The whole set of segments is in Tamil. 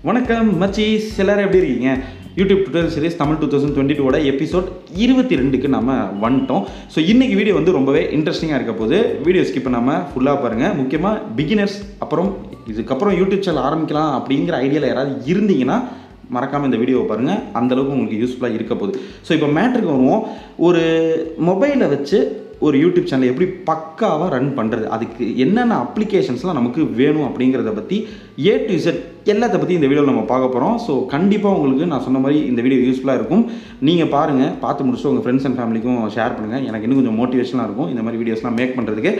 வணக்கம் மச்சீஸ், எல்லாரும் எப்படி இருக்கீங்க? YouTube tutorial series Tamil 2022 episode 22க்கு நம்ம வந்துட்டோம். ஸோ இன்றைக்கி வீடியோ வந்து ரொம்பவே இன்ட்ரெஸ்டிங்காக இருக்க போது. வீடியோ ஸ்கிப் பண்ணாமல் ஃபுல்லாக பாருங்கள். முக்கியமாக பிகினர்ஸ் அப்புறம் இதுக்கப்புறம் யூடியூப் சேனல் ஆரம்பிக்கலாம் அப்படிங்கிற ஐடியாவில் யாராவது இருந்தீங்கன்னா மறக்காமல் இந்த வீடியோவை பாருங்கள். அந்தளவுக்கு உங்களுக்கு யூஸ்ஃபுல்லாக இருக்க போகுது. ஸோ இப்போ மேட்ருக்கு வருவோம். ஒரு மொபைலை வச்சு ஒரு யூடியூப் சேனல் எப்படி பக்காவாக ரன் பண்ணுறது, அதுக்கு என்னென்ன அப்ளிகேஷன்ஸ்லாம் நமக்கு வேணும் அப்படிங்கிறத பற்றி A to Z எல்லாத்தை பற்றி இந்த வீடியோவில் நம்ம பார்க்க போகிறோம். ஸோ கண்டிப்பாக உங்களுக்கு நான் சொன்ன மாதிரி இந்த வீடியோ யூஸ்ஃபுல்லாக இருக்கும். நீங்கள் பாருங்கள், பார்த்து முடிச்சுட்டு உங்கள் ஃப்ரெண்ட்ஸ் அண்ட் ஃபேமிலிக்கும் ஷேர் பண்ணுங்கள். எனக்கு இன்னும் கொஞ்சம் மோட்டிவேஷனாக இருக்கும் இந்த மாதிரி வீடியோஸ்லாம் மேக் பண்ணுறதுக்கு.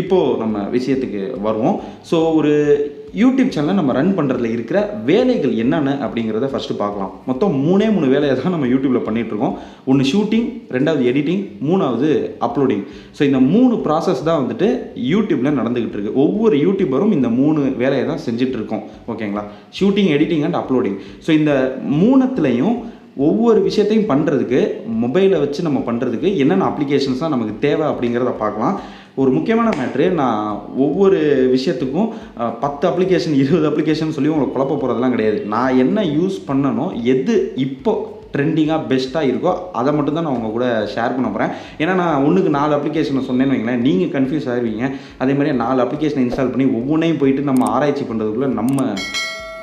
இப்போது நம்ம விஷயத்துக்கு வருவோம். ஸோ ஒரு யூடியூப் சேனலை நம்ம ரன் பண்ணுறதுல இருக்கிற வேலைகள் என்னென்ன அப்படிங்கிறத ஃபஸ்ட்டு பார்க்கலாம். மொத்தம் மூணு வேலையை தான் நம்ம யூடியூப்பில் பண்ணிகிட்ருக்கோம். ஒன்று ஷூட்டிங், ரெண்டாவது எடிட்டிங், மூணாவது அப்லோடிங். ஸோ இந்த 3 ப்ராசஸ் தான் வந்துட்டு யூடியூப்பில் நடந்துக்கிட்டு இருக்குது. ஒவ்வொரு யூடியூபரும் இந்த 3 வேலையை தான் செஞ்சிட்ருக்கோம். ஓகேங்களா? Shooting, editing and uploading. So இந்த 3த்துலேயும் ஒவ்வொரு விஷயத்தையும் பண்ணுறதுக்கு, மொபைலை வச்சு நம்ம பண்ணுறதுக்கு என்னென்ன அப்ளிகேஷன்ஸ் தான் நமக்கு தேவை அப்படிங்கிறத பார்க்கலாம். ஒரு முக்கியமான மேட்ரு, நான் ஒவ்வொரு விஷயத்துக்கும் 10 அப்ளிகேஷன் 20 அப்ளிகேஷன் சொல்லி உங்களை குழப்ப போகிறதெல்லாம் கிடையாது. நான் என்ன யூஸ் பண்ணணும், எது இப்போ ட்ரெண்டிங்காக பெஸ்ட்டாக இருக்கோ அதை மட்டும் தான் நான் உங்கள் கூட ஷேர் பண்ண போகிறேன். ஏன்னா நான் ஒன்றுக்கு 4 அப்ளிகேஷனை சொன்னேன்னு வைங்களேன், நீங்கள் கன்ஃபியூஸ் ஆகிடுவீங்க. அதே மாதிரி 4 அப்ளிகேஷனை இன்ஸ்டால் பண்ணி ஒவ்வொன்றையும் போயிட்டு நம்ம ஆராய்ச்சி பண்ணுறதுக்குள்ளே நம்ம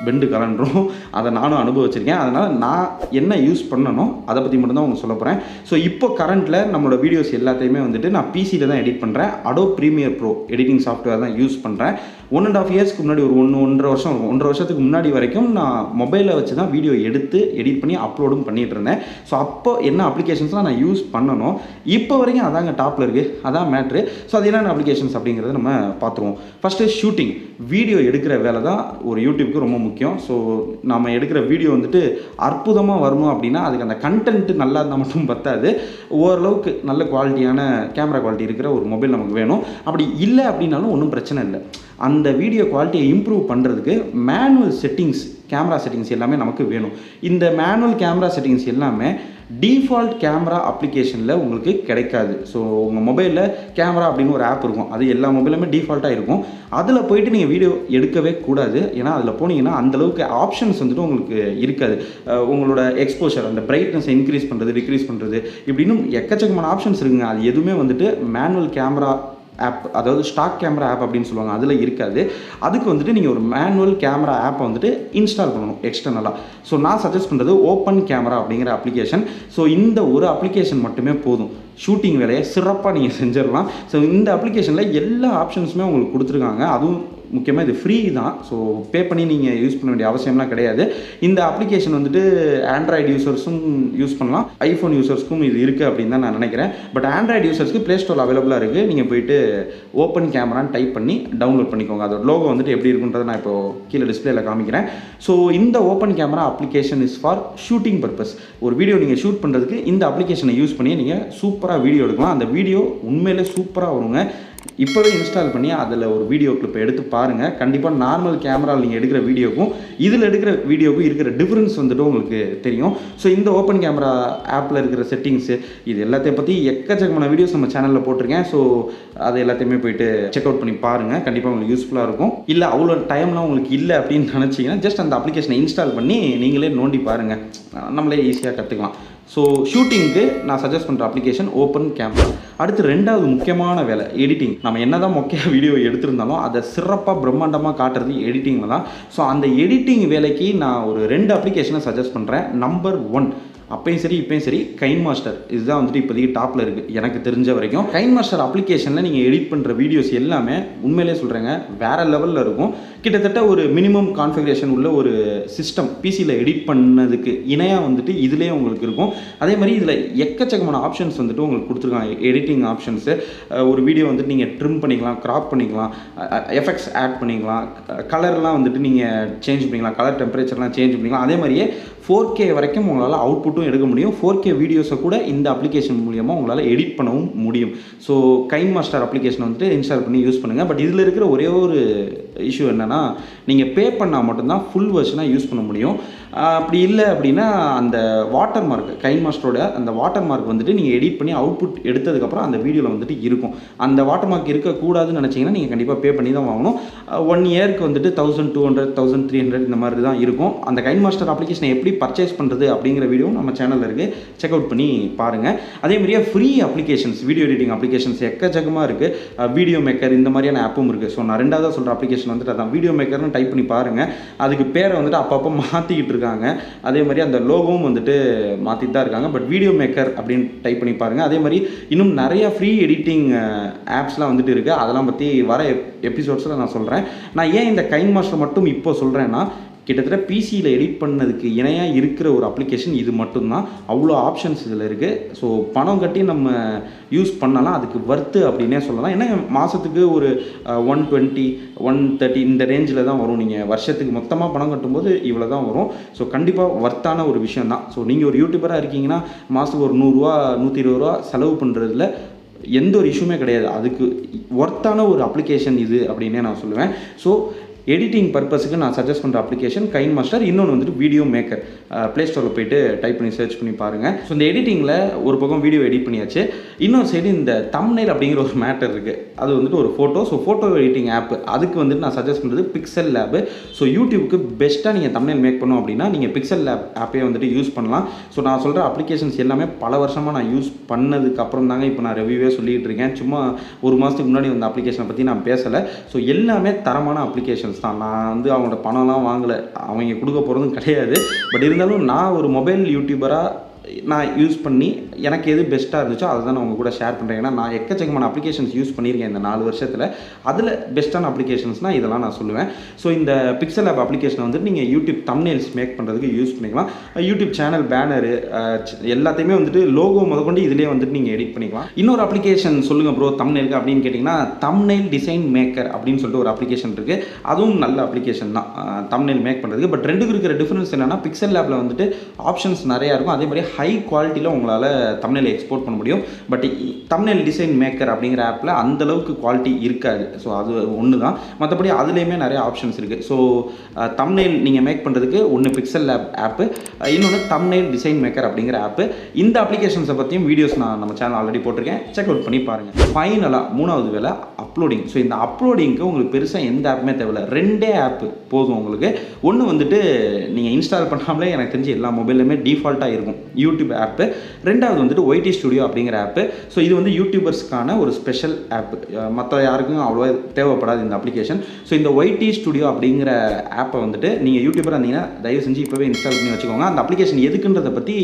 பெண்டு கலண்டுரும். அதை நானும் அனுபவிச்சிருக்கேன். அதனால் நான் என்ன யூஸ் பண்ணணும் அதை பற்றி மட்டும்தான் உங்களுக்கு சொல்ல போகிறேன். ஸோ இப்போ கரண்ட்டில் நம்மளோட வீடியோஸ் எல்லாத்தையுமே வந்துட்டு நான் பிசியில் தான் எடிட் பண்ணுறேன். Adobe Premiere Pro editing software தான் யூஸ் பண்ணுறேன். 1.5 இயர்ஸ்க்கு முன்னாடி ஒரு 1.5 வருஷத்துக்கு முன்னாடி வரைக்கும் நான் மொபைலை வச்சு தான் வீடியோ எடுத்து எடிட் பண்ணி அப்லோடும் பண்ணிகிட்டு இருந்தேன். ஸோ அப்போ என்ன அப்ளிகேஷன்ஸ்லாம் நான் யூஸ் பண்ணணும், இப்போ வரைக்கும் அதாங்க டாப்பில் இருக்குது. அதான் மேட்ரு. ஸோ அது என்னென்ன அப்ளிகேஷன்ஸ் அப்படிங்கிறத நம்ம பார்த்துருவோம். ஃபஸ்ட்டு ஷூட்டிங், வீடியோ எடுக்கிற வேலை தான் ஒரு யூடியூப்க்கு ரொம்ப முக்கியம். ஸோ நம்ம எடுக்கிற வீடியோ வந்துட்டு அற்புதமாக வரணும் அப்படின்னா அதுக்கு அந்த கண்டென்ட்டு நல்லா இருந்தால் மட்டும் பத்தாது. ஓரளவுக்கு நல்ல குவாலிட்டியான கேமரா குவாலிட்டி இருக்கிற ஒரு மொபைல் நமக்கு வேணும். அப்படி இல்லை அப்படின்னாலும் ஒன்றும் பிரச்சனை இல்லை. அந்த வீடியோ குவாலிட்டியை இம்ப்ரூவ் பண்ணுறதுக்கு மேனுவல் செட்டிங்ஸ், கேமரா செட்டிங்ஸ் எல்லாமே நமக்கு வேணும். இந்த மேனுவல் கேமரா செட்டிங்ஸ் எல்லாமே டிஃபால்ட் கேமரா அப்ளிகேஷனில் உங்களுக்கு கிடைக்காது. ஸோ உங்கள் மொபைலில் கேமரா அப்படின்னு ஒரு ஆப் இருக்கும். அது எல்லா மொபைலுமே டிஃபால்ட்டாக இருக்கும். அதில் போயிட்டு நீங்கள் வீடியோ எடுக்கவே கூடாது. ஏன்னா அதில் போனீங்கன்னா அந்தளவுக்கு ஆப்ஷன்ஸ் வந்துட்டு உங்களுக்கு இருக்காது. உங்களோட எக்ஸ்போஷர், அந்த பிரைட்னஸ் இன்க்ரீஸ் பண்ணுறது, டிக்ரீஸ் பண்ணுறது, இப்படின்னு எக்கச்சக்கமான ஆப்ஷன்ஸ் இருக்குங்க. அது எதுவுமே வந்துட்டு மேனுவல் கேமரா ஆப், அதாவது ஸ்டாக் கேமரா ஆப் அப்படின்னு சொல்லுவாங்க, அதில் இருக்காது. அதுக்கு வந்துட்டு நீங்கள் ஒரு மேனுவல் கேமரா ஆப்பை வந்துட்டு இன்ஸ்டால் பண்ணணும் எக்ஸ்டர்னலாக. ஸோ நான் சஜஸ்ட் பண்ணுறது ஓப்பன் கேமரா அப்படிங்கிற அப்ளிகேஷன். ஸோ இந்த ஒரு அப்ளிகேஷன் மட்டுமே போதும், ஷூட்டிங் வேலையை சிறப்பாக நீங்கள் செஞ்சிடலாம். ஸோ இந்த அப்ளிகேஷனில் எல்லா ஆப்ஷன்ஸுமே உங்களுக்கு கொடுத்துருக்காங்க. அதுவும் முக்கியமாக இது ஃப்ரீ தான். ஸோ பே பண்ணி நீங்கள் யூஸ் பண்ண வேண்டிய அவசியம்லாம் கிடையாது. இந்த அப்ளிகேஷன் வந்துட்டு ஆண்ட்ராய்டு யூசர்ஸும் யூஸ் பண்ணலாம், ஐஃபோன் யூசர்ஸ்க்கும் இது இருக்குது அப்படின்னு தான் நான் நினைக்கிறேன். பட் ஆண்ட்ராய்டு யூசர்ஸ்க்கு ப்ளே ஸ்டோரில் அவைலபிளாக இருக்குது. நீங்கள் போயிட்டு ஓப்பன் கேமரான்னு டைப் பண்ணி டவுன்லோட் பண்ணிக்கோங்க. அதோட லோகோ வந்துட்டு எப்படி இருக்குன்றதை நான் இப்போ கீழே டிஸ்பிளேல காமிக்கிறேன். ஸோ இந்த open camera application is for shooting purpose. ஒரு வீடியோ நீங்கள் ஷூட் பண்ணுறதுக்கு இந்த அப்ளிகேஷனை யூஸ் பண்ணி நீங்கள் சூப்பராக வீடியோ எடுக்கலாம். அந்த வீடியோ உண்மையிலே சூப்பராக வருங்க. இப்போவே இன்ஸ்டால் பண்ணி அதில் ஒரு வீடியோ கிளிப்பை எடுத்து பாருங்கள். கண்டிப்பாக நார்மல் கேமராவில் நீங்கள் எடுக்கிற வீடியோக்கும் இதில் எடுக்கிற வீடியோக்கும் இருக்கிற டிஃப்ரென்ஸ் வந்துட்டு உங்களுக்கு தெரியும். ஸோ இந்த ஓப்பன் கேமரா ஆப்பில் இருக்கிற செட்டிங்ஸு, இது எல்லாத்தையும் பற்றி எக்கச்சக்கமான வீடியோஸ் நம்ம சேனலில் போட்டிருக்கேன். ஸோ அது எல்லாத்தையுமே போயிட்டு செக் அவுட் பண்ணி பாருங்கள். கண்டிப்பாக உங்களுக்கு யூஸ்ஃபுல்லாக இருக்கும். இல்லை அவ்வளோ டைம்லாம் உங்களுக்கு இல்லை அப்படின்னு நினச்சிங்கன்னா ஜஸ்ட் அந்த அப்ளிகேஷனை இன்ஸ்டால் பண்ணி நீங்களே நோண்டி பாருங்கள், நம்மளே ஈஸியாக கற்றுக்கலாம். ஸோ ஷூட்டிங்க்கு நான் சஜஸ்ட் பண்ணுற அப்ளிகேஷன் ஓப்பன் கேமரா. அடுத்து 2வது முக்கியமான வேலை எடிட்டிங். நம்ம என்ன தான் மொக்கையாக வீடியோ எடுத்திருந்தாலும் அதை சிறப்பாக பிரம்மாண்டமாக காட்டுறது எடிட்டிங்கில் தான். ஸோ அந்த எடிட்டிங் வேலைக்கு நான் ஒரு 2 அப்ளிகேஷனை சஜஸ்ட் பண்ணுறேன். நம்பர் 1, அப்பயும் சரி இப்பயும் சரி, கைன் மாஸ்டர். இதுதான் வந்துட்டு இப்போதைக்கு டாப்பில் இருக்குது எனக்கு தெரிஞ்ச வரைக்கும். கைன் மாஸ்டர் அப்ளிகேஷனில் நீங்கள் எடிட் பண்ணுற வீடியோஸ் எல்லாமே உண்மையிலே சொல்கிறேங்க வேறு லெவலில் இருக்கும். கிட்டத்தட்ட ஒரு மினிமம் கான்ஃபிகரேஷன் உள்ள ஒரு சிஸ்டம் பிசியில் எடிட் பண்ணதுக்கு இணையாக வந்துட்டு இதுலேயே உங்களுக்கு இருக்கும். அதே மாதிரி இதில் எக்கச்சக்கமான ஆப்ஷன்ஸ் வந்துட்டு உங்களுக்கு கொடுத்துருக்காங்க, எடிட்டிங் ஆப்ஷன்ஸு. ஒரு வீடியோ வந்துட்டு நீங்கள் ட்ரிம் பண்ணிக்கலாம், க்ராப் பண்ணிக்கலாம், எஃபெக்ட்ஸ் ஆட் பண்ணிக்கலாம், கலர்லாம் வந்துட்டு நீங்கள் சேஞ்ச் பண்ணிக்கலாம், கலர் டெம்பரேச்சர்லாம் சேஞ்ச் பண்ணிக்கலாம். அதே மாதிரியே 4K வரைக்கும் உங்களால் அவுட்புட்டும் எடுக்க முடியும். 4K வீடியோஸை கூட இந்த அப்ளிகேஷன் மூலியமாக உங்களால் எடிட் பண்ணவும் முடியும். ஸோ கைன்மாஸ்டர் அப்ளிகேஷன் வந்துட்டு இன்ஸ்டால் பண்ணி யூஸ் பண்ணுங்கள். பட் இதில் இருக்கிற ஒரே ஒரு இஷ்யூ என்னென்னா, நீங்கள் பே பண்ணால் மட்டும்தான் ஃபுல் வெர்ஷனாக யூஸ் பண்ண முடியும். அப்படி இல்லை அப்படின்னா அந்த வாட்டர் மார்க், கைன்மாஸ்டரோட அந்த வாட்டர் மார்க் வந்துட்டு நீங்கள் எடிட் பண்ணி அவுட்புட் எடுத்ததுக்கப்புறம் அந்த வீடியோவில் வந்துட்டு இருக்கும். அந்த வாட்டர் மார்க் இருக்கக்கூடாதுன்னு நினச்சிங்கன்னா நீங்கள் கண்டிப்பாக பே பண்ணி தான் வாங்கணும். 1 இயருக்கு வந்துட்டு 1200 1300 இந்த மாதிரி தான் இருக்கும். அந்த கைன்மாஸ்டர் அப்ளிகேஷனை எப்படி பர்ச்சேஸ் பண்ணுறது அப்படிங்கிற வீடியோ நம்ம சேனலில் இருக்குது, செக் அவுட் பண்ணி பாருங்கள். அதே மாதிரியே free applications, video editing applications எக்கச்சக்கமாக இருக்குது. வீடியோ மேக்கர் இந்த மாதிரியான ஆப்பும் இருக்குது. ஸோ நான் ரெண்டாவதாக சொல்கிற அப்ளிகேஷன் வந்துட்டு அதான் வீடியோ மேக்கர்னு டைப் பண்ணி பாருங்கள். அதுக்கு பேரை வந்துட்டு அப்பப்போ மாற்றிக்கிட்டு இருக்காங்க. அதே மாதிரி அந்த லோகோவும் வந்துட்டு மாற்றிட்டு தான் இருக்காங்க. பட் வீடியோ மேக்கர் அப்படின்னு டைப் பண்ணி பாருங்கள். அதே மாதிரி இன்னும் நிறைய ஃப்ரீ எடிட்டிங் ஆப்ஸ்லாம் வந்துட்டு இருக்குது. அதெல்லாம் பற்றி வர எபிசோட்ஸில் நான் சொல்கிறேன். நான் ஏன் இந்த கைன்மாஸ்டர் மட்டும் இப்போ சொல்கிறேன்னா, கிட்டத்தட்ட பிசியில் எடிட் பண்ணதுக்கு இணையாக இருக்கிற ஒரு அப்ளிகேஷன் இது மட்டும்தான். அவ்வளோ ஆப்ஷன்ஸ் இதில் இருக்குது. ஸோ பணம் கட்டி நம்ம யூஸ் பண்ணலாம், அதுக்கு வர்த்து அப்படின்னே சொல்லலாம். ஏன்னா மாதத்துக்கு ஒரு 120 130 இந்த ரேஞ்சில் தான் வரும். நீங்கள் வருஷத்துக்கு மொத்தமாக பணம் கட்டும்போது இவ்வளோ தான் வரும். ஸோ கண்டிப்பாக வர்த்தான ஒரு விஷயம் தான். ஸோ நீங்கள் ஒரு யூடியூபராக இருக்கீங்கன்னா மாதத்துக்கு ஒரு 100 ரூபா 120 ரூபா செலவு பண்ணுறதுல எந்த ஒரு இஷ்யூமே கிடையாது. அதுக்கு ஒர்த்தான ஒரு அப்ளிகேஷன் இது அப்படின்னே நான் சொல்லுவேன். ஸோ எடிட்டிங் பர்பஸுக்கு நான் சஜஸ்ட் பண்ணுற அப்ளிகேஷன் கைன்மாஸ்டர். இன்னொன்று வந்துட்டு வீடியோ மேக்கர். ப்ளே ஸ்டோரில் போய்ட்டு டைப் பண்ணி சர்ச் பண்ணி பாருங்கள். ஸோ இந்த எடிட்டிங்கில் ஒரு பக்கம் வீடியோ எடிட் பண்ணியாச்சு. இன்னொரு சைடு இந்த தம்ப்நெயில் அப்படிங்கிற ஒரு மேட்டர் இருக்குது. அது வந்துட்டு ஒரு photo. So photo editing app, அதுக்கு வந்துட்டு நான் சஜஸ்ட் பண்ணுறது பிக்சல் லேப். ஸோ யூடியூப்க்கு பெஸ்ட்டாக நீங்கள் தம்ப்நெயில் மேக் பண்ணோம் அப்படின்னா நீங்கள் பிக்சல் லேப் ஆப்பே வந்துட்டு யூஸ் பண்ணலாம். ஸோ நான் சொல்கிற அப்ளிகேஷன்ஸ் எல்லாமே பல வருஷமாக நான் யூஸ் பண்ணதுக்கப்புறம் தாங்க இப்போ நான் ரிவ்யூவே சொல்லிகிட்டு இருக்கேன். சும்மா ஒரு மாதத்துக்கு முன்னாடி வந்த அப்ளிகேஷனை பற்றி நான் பேசலை. ஸோ எல்லாமே தரமான அப்ளிகேஷன்ஸ் தான். நான் வந்து அவங்களோட பணம்லாம் வாங்கலை, அவங்க கொடுக்க போகிறதும் கிடையாது. பட் இருந்தாலும் நான் ஒரு மொபைல் யூடியூபராக நான் யூஸ் பண்ணி எனக்கு எது பெஸ்ட்டாக இருந்துச்சோ அதை தான் நான் உங்கள் கூட ஷேர் பண்ணுறேன். ஏன்னா நான் எக்கச்சக்கமான அப்ளிகேஷன்ஸ் யூஸ் பண்ணியிருக்கேன் இந்த 4 வருஷத்தில். அதில் பெஸ்ட்டான அப்ளிகேஷன்ஸ்னால் இதெல்லாம் நான் சொல்லுவேன். ஸோ இந்த பிக்சல் ஆப் அப்ளிகேஷனை வந்துட்டு நீங்கள் யூடியூப் தம்ப்நெயில்ஸ் மேக் பண்ணுறதுக்கு யூஸ் பண்ணிக்கலாம். யூடியூப் சேனல் பேனரு எல்லாத்தையுமே வந்துட்டு லோகோ முதற்கொண்டு இதிலே வந்துட்டு நீங்கள் எடிட் பண்ணிக்கலாம். இன்னொரு அப்ளிகேஷன் சொல்லுங்கள் ப்ரோ தம்ப்நெயிலுக்கு அப்படின்னு கேட்டிங்கன்னா, தம்ப்நெயில் டிசைன் மேக்கர் அப்படின்னு சொல்லிட்டு ஒரு அப்ளிகேஷன் இருக்குது. அதுவும் நல்ல அப்ளிகேஷன் தான் தம்ப்நெயில் மேக் பண்ணுறதுக்கு. பட் ரெண்டுக்கு இருக்கிற டிஃப்ரென்ஸ் என்னென்னா, பிக்சல் ஆப்பில் வந்துட்டு ஆப்ஷன்ஸ் நிறையா இருக்கும். அதே மாதிரி ஹை குவாலிட்டியில் உங்களால் தம்ப்நெயில் எக்ஸ்போர்ட் பண்ண முடியும். பட் தம்ப்நெயில் டிசைன் மேக்கர் அப்படிங்கிற ஆப்பில் அந்தளவுக்கு குவாலிட்டி இருக்காது. ஸோ அது ஒன்று தான். மற்றபடி அதுலேயுமே நிறைய ஆப்ஷன்ஸ் இருக்குது. ஸோ தம்ப்நெயில் நீங்கள் மேக் பண்ணுறதுக்கு ஒன்று பிக்சல் ஆப்பு, இன்னொன்று தம்ப்நெயில் டிசைன் மேக்கர் அப்படிங்கிற ஆப்பு. இந்த அப்ளிகேஷன்ஸை பற்றியும் வீடியோஸ் நான் நம்ம சேனல் ஆல்ரெடி போட்டிருக்கேன், செக் அவுட் பண்ணி பாருங்கள். ஃபைனலாக 3வது வேலை அப்லோடிங். ஸோ இந்த அப்லோடிங்க்கு உங்களுக்கு பெருசாக எந்த ஆப்புமே தேவையில்லை. 2 ஆப்பு போதும் உங்களுக்கு. ஒன்று வந்துட்டு நீங்கள் இன்ஸ்டால் பண்ணாமலே எனக்கு தெரிஞ்சு எல்லா மொபைல்லையுமே டிஃபால்ட்டாக இருக்கும், யூடியூப் ஆப்பு. ரெண்டாவது வந்துட்டு ஒய்டி ஸ்டுடியோ அப்படிங்கிற ஆப்பு. ஸோ இது வந்து யூடியூபர்ஸ்க்கான ஒரு ஸ்பெஷல் ஆப்பு, மற்ற யாருக்கும் அவ்வளோவா தேவைப்படாது இந்த அப்ளிகேஷன். ஸோ இந்த ஒய்டி ஸ்டுடியோ அப்படிங்கிற ஆப்பை வந்துட்டு நீங்கள் யூடியூபராக இருந்தீங்கன்னா தயவு செஞ்சு இப்போவே இன்ஸ்டால் பண்ணி வச்சுக்கோங்க. அந்த அப்ளிகேஷன் எதுக்குன்றதை பற்றி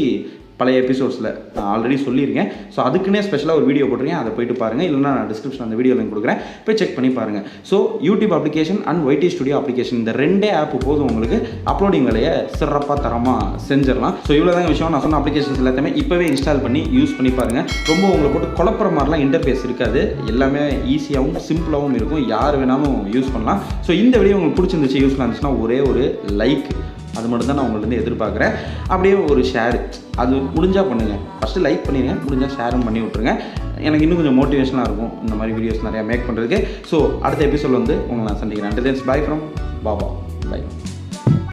பழைய எபிசோட்ஸில் நான் ஆல்ரெடி சொல்லியிருக்கேன். ஸோ அதுக்குன்னே ஸ்பெஷலாக ஒரு வீடியோ போட்டிருக்கேன், அதை போயிட்டு பாருங்கள். இல்லைனா நான் டிஸ்கிரிப்ஷன் அந்த வீடியோ லிங்க் கொடுக்குறேன், போய் செக் பண்ணி பாருங்கள். So YouTube application and YT studio application இந்த 2 ஆப் போதும் உங்களுக்கு அப்லோடிங் வேலையை சிறப்பாக தரமாக செஞ்சிடலாம். ஸோ இவ்வளோ தாங்க விஷயம். நான் சொன்ன அப்ளிகேஷன்ஸ் எல்லாத்தையுமே இப்போவே இன்ஸ்டால் பண்ணி யூஸ் பண்ணி பாருங்கள். ரொம்ப உங்களை போட்டு குழப்பற மாதிரிலாம் இன்டர்ஃபேஸ் இருக்காது, எல்லாமே ஈஸியாகவும் சிம்பிளாகவும் இருக்கும், யார் வேணாலும் யூஸ் பண்ணலாம். ஸோ இந்த வீடியோ உங்களுக்கு பிடிச்சிருந்துச்சு, யூஸ்ஃபுல்லாக இருந்துச்சுன்னா ஒரே ஒரு லைக், அது மட்டும் தான் நான் உங்கள்கிட்ட எதிர்பார்க்குறேன். அப்படியே ஒரு ஷேர், அது முடிஞ்சால் பண்ணுங்கள். ஃபஸ்ட்டு லைக் பண்ணிடுங்க, முடிஞ்சால் ஷேரும் பண்ணி விட்ருங்க. எனக்கு இன்னும் கொஞ்சம் மோட்டிவேஷனாக இருக்கும் இந்த மாதிரி வீடியோஸ் நிறையா மேக் பண்ணுறதுக்கு. ஸோ அடுத்த எபிசோட் வந்து உங்களை நான் சந்திக்கிறேன். Until then, bye from Baba. By.